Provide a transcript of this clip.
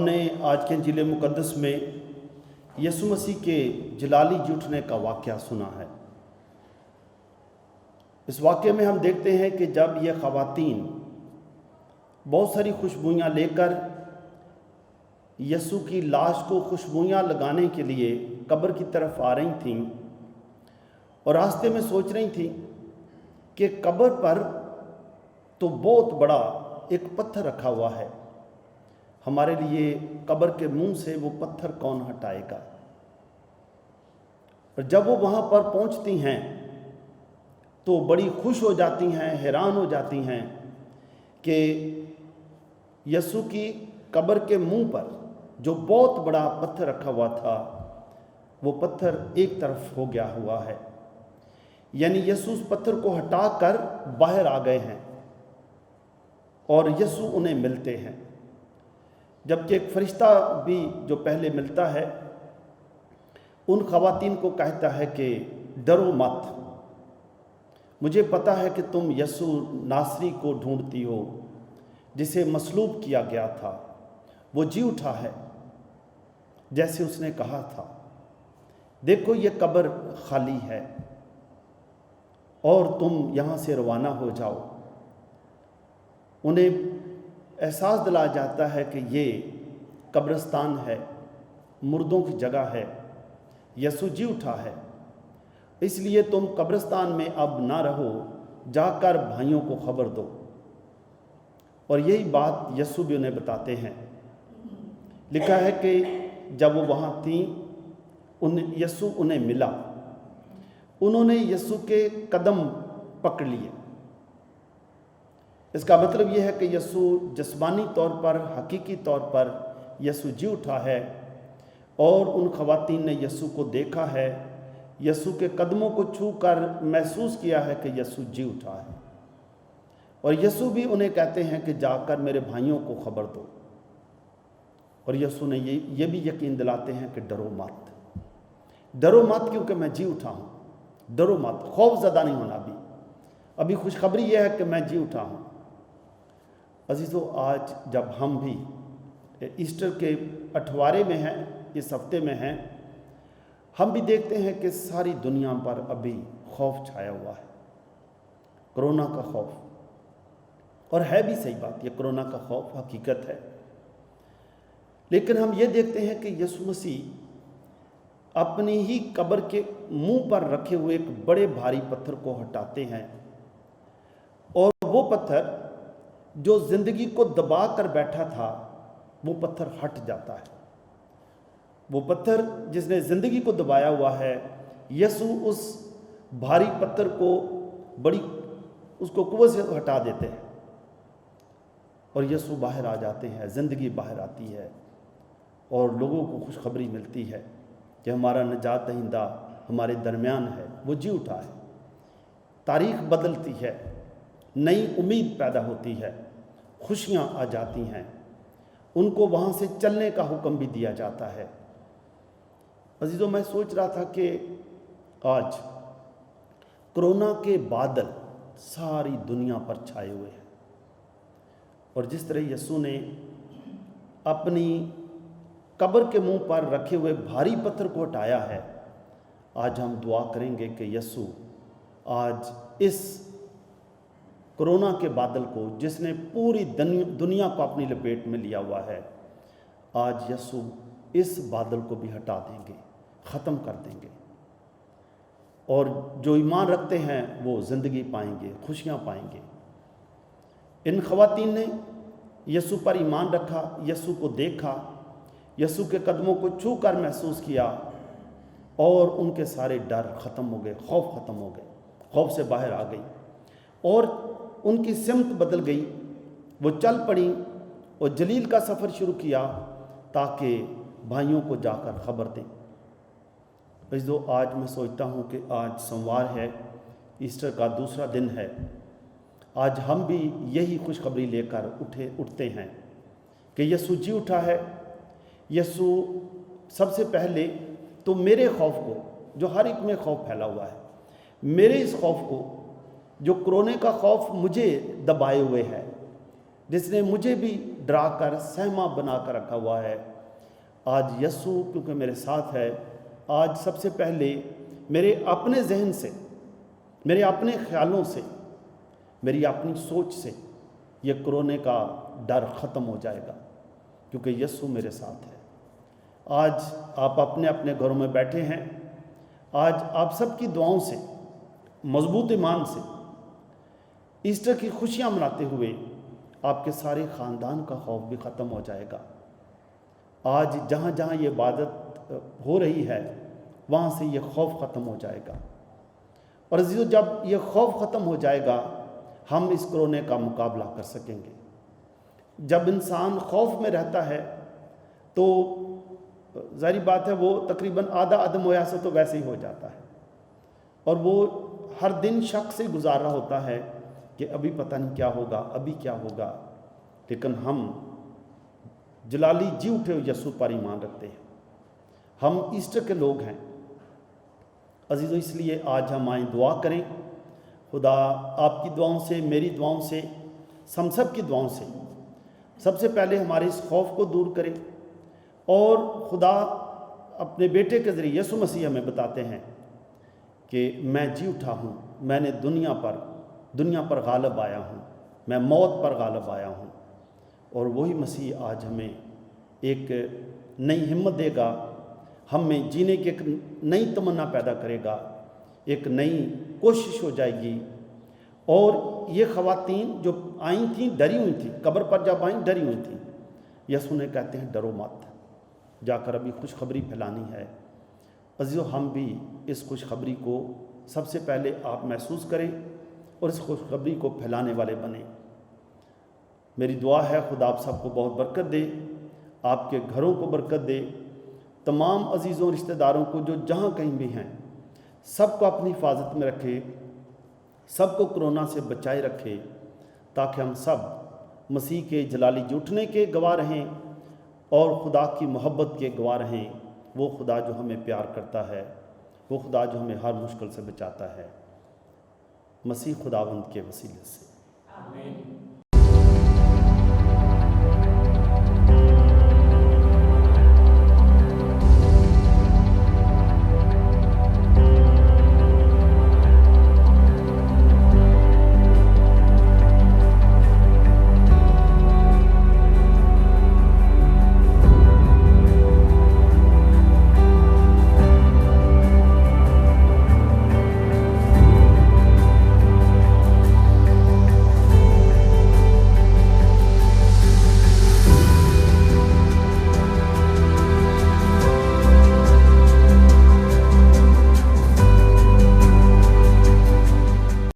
हमने आज के इंजील मुक़द्दस में यीशु मसीह के जलाली जी उठने का वाक़या सुना है। इस वाक़ये में हम देखते हैं कि जब ये ख़वातीन बहुत सारी खुशबुइयाँ लेकर यीशु की लाश को खुशबुइयाँ लगाने के लिए कब्र की तरफ आ रही थीं और रास्ते में सोच रही थीं कि कब्र पर तो बहुत बड़ा एक पत्थर रखा हुआ है, हमारे लिए कब्र के मुंह से वो पत्थर कौन हटाएगा। और जब वो वहाँ पर पहुँचती हैं तो बड़ी खुश हो जाती हैं, हैरान हो जाती हैं कि यीशु की कब्र के मुंह पर जो बहुत बड़ा पत्थर रखा हुआ था वो पत्थर एक तरफ हो गया हुआ है, यानी यीशु उस पत्थर को हटाकर बाहर आ गए हैं और यीशु उन्हें मिलते हैं। जबकि एक फरिश्ता भी जो पहले मिलता है उन ख़वातीन को कहता है कि डरो मत, मुझे पता है कि तुम यीशु नासरी को ढूंढती हो जिसे मसलूब किया गया था, वो जी उठा है जैसे उसने कहा था। देखो ये कब्र खाली है और तुम यहाँ से रवाना हो जाओ। उन्हें एहसास दिलाया जाता है कि ये कब्रिस्तान है, मुर्दों की जगह है, यीशु जी उठा है, इसलिए तुम कब्रिस्तान में अब ना रहो, जाकर भाइयों को खबर दो। और यही बात यीशु भी उन्हें बताते हैं। लिखा है कि जब वो वहाँ थीं यीशु उन्हें मिला, उन्होंने यीशु के कदम पकड़ लिए। इसका मतलब यह है कि यीशु जिस्मानी तौर पर, हकीकी तौर पर यीशु जी उठा है और उन ख़वातीन ने यीशु को देखा है, यीशु के कदमों को छू कर महसूस किया है कि यीशु जी उठा है। और यीशु भी उन्हें कहते हैं कि जाकर मेरे भाइयों को खबर दो। और यीशु ने ये भी यकीन दिलाते हैं कि डरो मत, डरो मत, क्योंकि मैं जी उठा हूँ। डरो मत, खौफज़दा नहीं होना। अभी खुशखबरी यह है कि मैं जी उठा हूँ। अजीज़ों, आज जब हम भी ईस्टर के अठवारे में हैं, इस हफ्ते में हैं, हम भी देखते हैं कि सारी दुनिया पर अभी खौफ छाया हुआ है, कोरोना का खौफ। और है भी सही बात, ये कोरोना का खौफ हकीकत है। लेकिन हम ये देखते हैं कि यीशु मसीह अपनी ही कब्र के मुंह पर रखे हुए एक बड़े भारी पत्थर को हटाते हैं और वो पत्थर जो जिंदगी को दबा कर बैठा था वो पत्थर हट जाता है। वो पत्थर जिसने जिंदगी को दबाया हुआ है, यीशु उस भारी पत्थर को उसको कुव्वत से हटा देते हैं और यीशु बाहर आ जाते हैं, जिंदगी बाहर आती है और लोगों को खुशखबरी मिलती है कि हमारा निजात दहिंदा हमारे दरमियान है, वो जी उठा है। तारीख बदलती है, नई उम्मीद पैदा होती है, खुशियाँ आ जाती हैं, उनको वहाँ से चलने का हुक्म भी दिया जाता है। अजीज़ों, मैं सोच रहा था कि आज कोरोना के बादल सारी दुनिया पर छाए हुए हैं और जिस तरह यीशु ने अपनी कब्र के मुंह पर रखे हुए भारी पत्थर को हटाया है, आज हम दुआ करेंगे कि यीशु आज इस कोरोना के बादल को, जिसने पूरी दुनिया को अपनी लपेट में लिया हुआ है, आज यीशु इस बादल को भी हटा देंगे, ख़त्म कर देंगे। और जो ईमान रखते हैं वो ज़िंदगी पाएंगे, खुशियाँ पाएंगे। इन ख़वातीन ने यीशु पर ईमान रखा, यीशु को देखा, यीशु के कदमों को छू कर महसूस किया और उनके सारे डर ख़त्म हो गए, खौफ ख़त्म हो गए, खौफ से बाहर आ गई और उनकी सिमत बदल गई। वो चल पड़ी और जलील का सफ़र शुरू किया ताकि भाइयों को जाकर ख़बर दें। जो आज मैं सोचता हूँ कि आज सोमवार है, ईस्टर का दूसरा दिन है, आज हम भी यही खुशखबरी लेकर उठते हैं कि यीशु जी उठा है। यीशु सबसे पहले तो मेरे खौफ को, जो हर एक में खौफ फैला हुआ है, मेरे इस खौफ को, जो कोरोना का खौफ मुझे दबाए हुए है, जिसने मुझे भी डरा कर सहमा बना कर रखा हुआ है। आज यीशु क्योंकि मेरे साथ है, आज सबसे पहले मेरे अपने जहन से, मेरे अपने ख्यालों से, मेरी अपनी सोच से ये कोरोना का डर ख़त्म हो जाएगा, क्योंकि यीशु मेरे साथ है। आज आप अपने अपने घरों में बैठे हैं। आज आप सबकी दुआओं से, मजबूत ईमान से ईस्टर की खुशियां मनाते हुए आपके सारे ख़ानदान का खौफ भी ख़त्म हो जाएगा। आज जहाँ जहाँ ये इबादत हो रही है वहाँ से ये खौफ ख़त्म हो जाएगा। और अज़ीज़ों, जब ये खौफ ख़त्म हो जाएगा हम इस कोरोना का मुकाबला कर सकेंगे। जब इंसान खौफ में रहता है तो ज़ाहिर बात है वो तकरीबन आधा अदम होया से तो वैसे ही हो जाता है, और वो हर दिन शक से गुजार रहा होता है कि अभी पता नहीं क्या होगा, अभी क्या होगा। लेकिन हम जलाली जी उठे हुए यीशु पर ईमान रखते हैं। हम ईस्टर के लोग हैं अज़ीज़ों, इसलिए आज हम आए दुआ करें। खुदा आपकी दुआओं से, मेरी दुआओं से, हम सब की दुआओं से सबसे पहले हमारे इस खौफ को दूर करे। और खुदा अपने बेटे के ज़रिए यीशु मसीह हमें बताते हैं कि मैं जी उठा हूँ, मैंने दुनिया पर गालिब आया हूँ, मैं मौत पर गालिब आया हूँ। और वही मसीह आज हमें एक नई हिम्मत देगा, हम में जीने की एक नई तमन्ना पैदा करेगा, एक नई कोशिश हो जाएगी। और ये ख़वातीन जो आई थी डरी हुई थी, कब्र पर जब आई डरी हुई थी, यीशु ने कहते हैं डरो मत, जाकर अभी खुशखबरी फैलानी है। अज़ीज़ों, हम भी इस खुशखबरी को सबसे पहले आप महसूस करें और इस खुशखबरी को फैलाने वाले बने। मेरी दुआ है खुदा आप सबको बहुत बरकत दे, आपके घरों को बरकत दे, तमाम अज़ीज़ों रिश्तेदारों को जो जहाँ कहीं भी हैं सबको अपनी हिफाजत में रखे, सबको कोरोना से बचाए रखे, ताकि हम सब मसीह के जलाली जी उठने के गवाह रहें और खुदा की मोहब्बत के गवाह रहें। वो खुदा जो हमें प्यार करता है, वो खुदा जो हमें हर मुश्किल से बचाता है, मसीह खुदावंद के वसीले से।